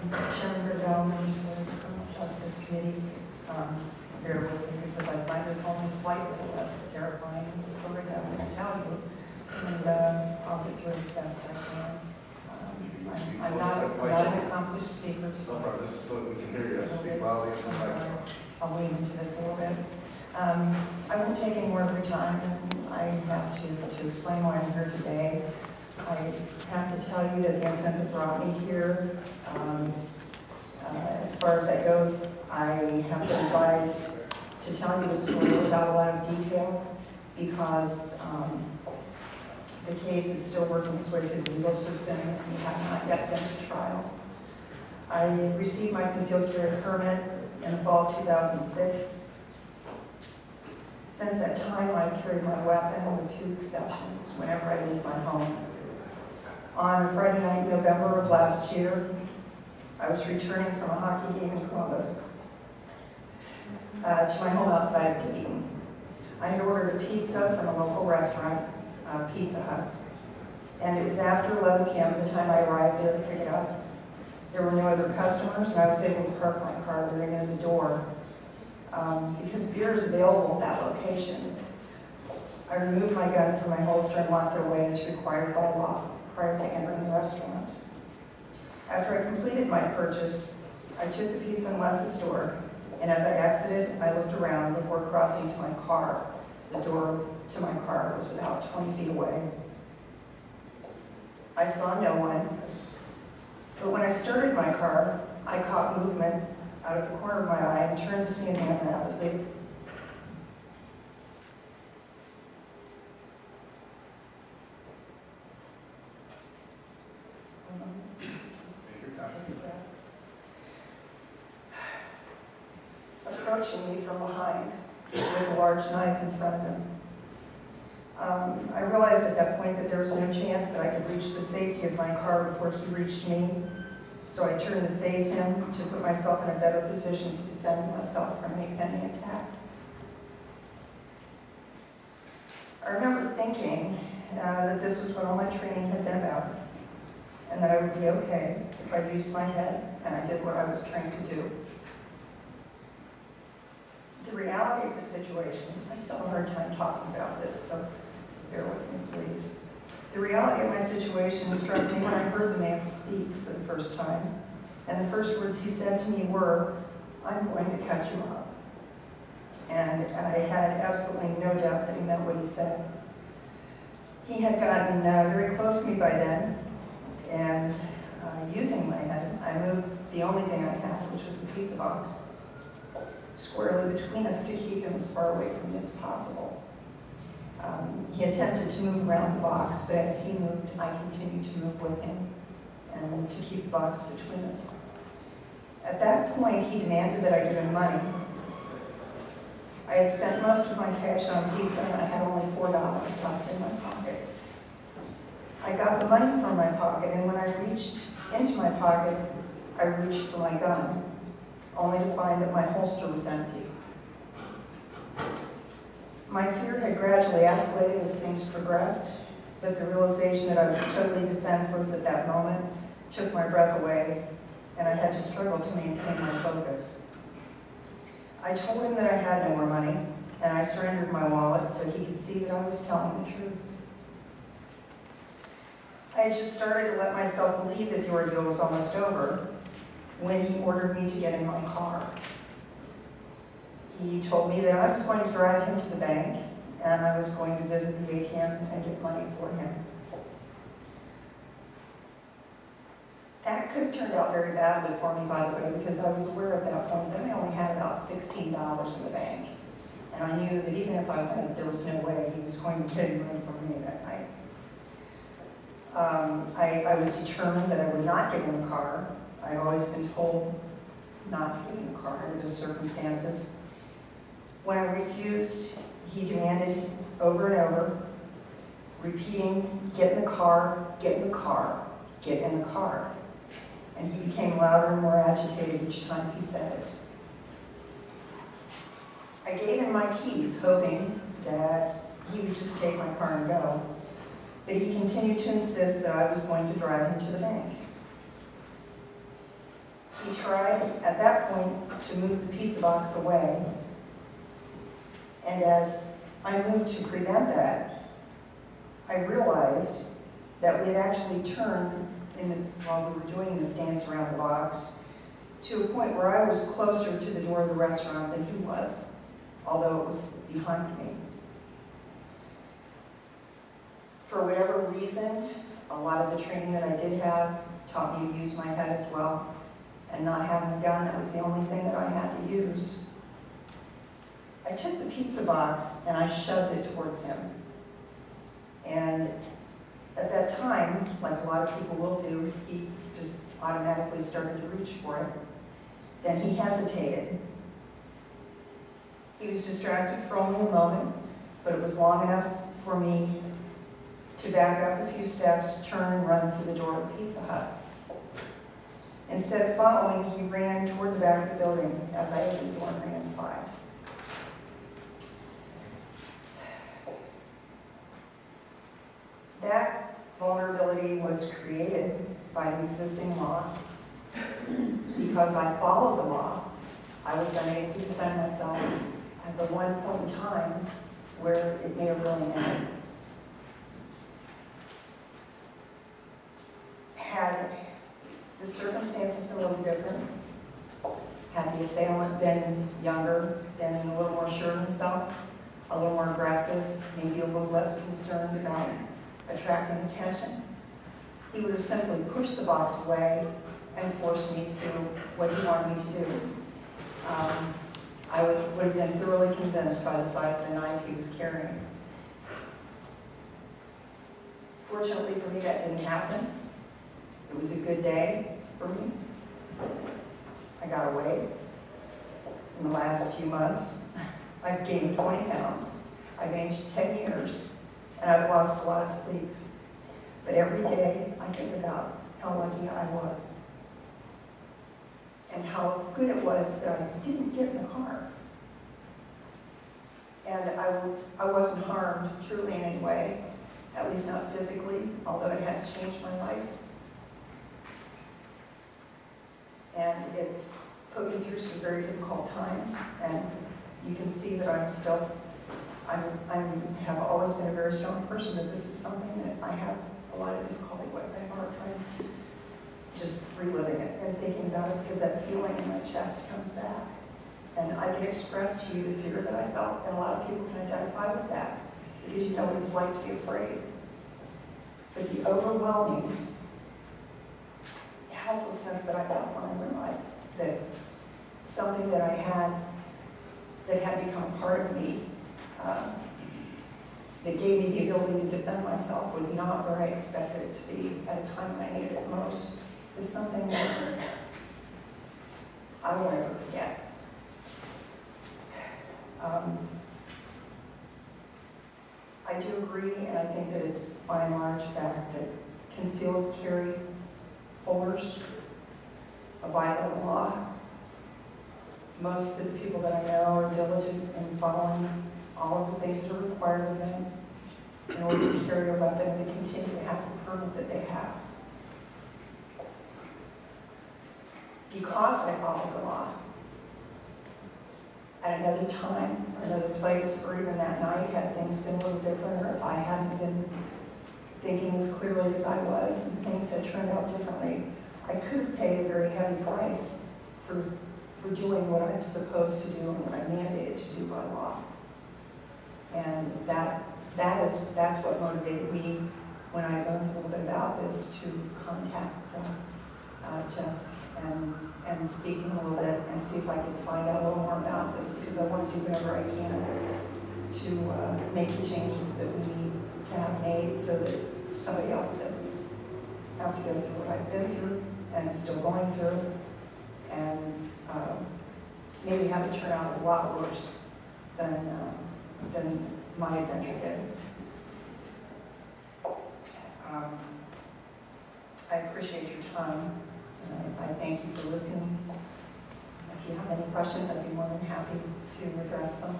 Chairman Riddell, members of the Criminal Justice Committee, bear with me because I find this only slightly less terrifying than the story that I'm going to tell you, and I'll get through it as best I can. I'm not an accomplished speaker, so we can hear you. Speak loudly into the microphone. I'll lean into this a little bit. I won't take any more of your time, and I have to explain why I'm here today. I have to tell you that the incident that brought me here, as far as that goes, I have been advised to tell you the story without a lot of detail because the case is still working its way through the legal system and we have not yet been to trial. I received my concealed carry permit in the fall of 2006. Since that time, I've carried my weapon with few exceptions whenever I leave my home. On Friday night in November of last year, I was returning from a hockey game in Columbus to my home outside of Dayton. I had ordered a pizza from a local restaurant, Pizza Hut, and it was after 11 p.m. at the time I arrived there to pick it up. There were no other customers, and I was able to park my car very near the door because beer is available at that location. I removed my gun from my holster and locked it away as required by law prior to entering the restaurant. After I completed my purchase, I took the pizza and left the store, and as I exited, I looked around before crossing to my car. The door to my car was about 20 feet away. I saw no one, but when I started my car, I caught movement out of the corner of my eye and turned to see a man rapidly. Approaching me from behind with a large knife in front of him. I realized at that point that there was no chance that I could reach the safety of my car before he reached me, so I turned to face him to put myself in a better position to defend myself from any pending attack. I remember thinking that this was what all my training had been about, and that I would be okay if I used my head and I did what I was trained to do. The reality of the situation, I still have a hard time talking about this, so bear with me, please. The reality of my situation struck me when I heard the man speak for the first time. And the first words he said to me were, "I'm going to cut you up." And I had absolutely no doubt that he meant what he said. He had gotten very close to me by then, and using my head, I moved the only thing I had, which was the pizza box, squarely between us to keep him as far away from me as possible. He attempted to move around the box, but as he moved, I continued to move with him and to keep the box between us. At that point, he demanded that I give him money. I had spent most of my cash on pizza and I had only $4 left in my pocket. I got the money from my pocket, and when I reached into my pocket, I reached for my gun, only to find that my holster was empty. My fear had gradually escalated as things progressed, but the realization that I was totally defenseless at that moment took my breath away, and I had to struggle to maintain my focus. I told him that I had no more money, and I surrendered my wallet so he could see that I was telling the truth. I had just started to let myself believe that the ordeal was almost over when he ordered me to get in my car. He told me that I was going to drive him to the bank and I was going to visit the ATM and get money for him. That could have turned out very badly for me, by the way, because I was aware at that point that I only had about $16 in the bank. And I knew that even if I went, there was no way he was going to get any money from me that night. I was determined that I would not get in the car. I've always been told not to get in the car under those circumstances. When I refused, he demanded over and over, repeating, "Get in the car, get in the car, get in the car." And he became louder and more agitated each time he said it. I gave him my keys, hoping that he would just take my car and go. But he continued to insist that I was going to drive him to the bank. He tried at that point to move the pizza box away. And as I moved to prevent that, I realized that we had actually turned, while we were doing this dance around the box, to a point where I was closer to the door of the restaurant than he was, although it was behind me. For whatever reason, a lot of the training that I did have taught me to use my head as well. And not having a gun, that was the only thing that I had to use. I took the pizza box and I shoved it towards him. And at that time, like a lot of people will do, he just automatically started to reach for it. Then he hesitated. He was distracted for only a moment, but it was long enough for me to back up a few steps, turn and run for the door of Pizza Hut. Instead of following, he ran toward the back of the building as I opened the door and ran inside. That vulnerability was created by the existing law. Because I followed the law, I was unable to defend myself at the one point in time where it may have really mattered. Had the circumstances been a little different, had the assailant been younger, been a little more sure of himself, a little more aggressive, maybe a little less concerned about attracting attention, he would have simply pushed the box away and forced me to do what he wanted me to do. I would have been thoroughly convinced by the size of the knife he was carrying. Fortunately for me, that didn't happen. It was a good day for me. I got away. In the last few months, I've gained 20 pounds. I've aged 10 years, and I've lost a lot of sleep. But every day, I think about how lucky I was, and how good it was that I didn't get in the car. And I wasn't harmed truly in any way, at least not physically, although it has changed my life. And it's put me through some very difficult times, and you can see that I have always been a very strong person, but this is something that I have a lot of difficulty with. I have a hard time just reliving it and thinking about it, because that feeling in my chest comes back. And I can express to you the fear that I felt, and a lot of people can identify with that, because you know what it's like to be afraid. But the overwhelming helplessness that I felt when I realized that something that I had, that had become a part of me, that gave me the ability to defend myself, was not where I expected it to be at a time when I needed it most, is something that I won't ever forget. I do agree, and I think that it's by and large fact that concealed carry holders abide by the law. Most of the people that I know are diligent in following all of the things that are required of them in order to carry a weapon and to continue to have the permit that they have. Because I followed the law, at another time, or another place, or even that night, had things been a little different, or if I hadn't been thinking as clearly as I was, and things had turned out differently, I could have paid a very heavy price for doing what I'm supposed to do and what I'm mandated to do by law. And that's what motivated me when I learned a little bit about this, to contact Jeff and speak to him a little bit and see if I could find out a little more about this, because I want to do whatever I can to make the changes that we need to have made so that somebody else doesn't have to go through what I've been through and am still going through, and maybe have it turn out a lot worse than my adventure did. I appreciate your time. I thank you for listening. If you have any questions, I'd be more than happy to address them.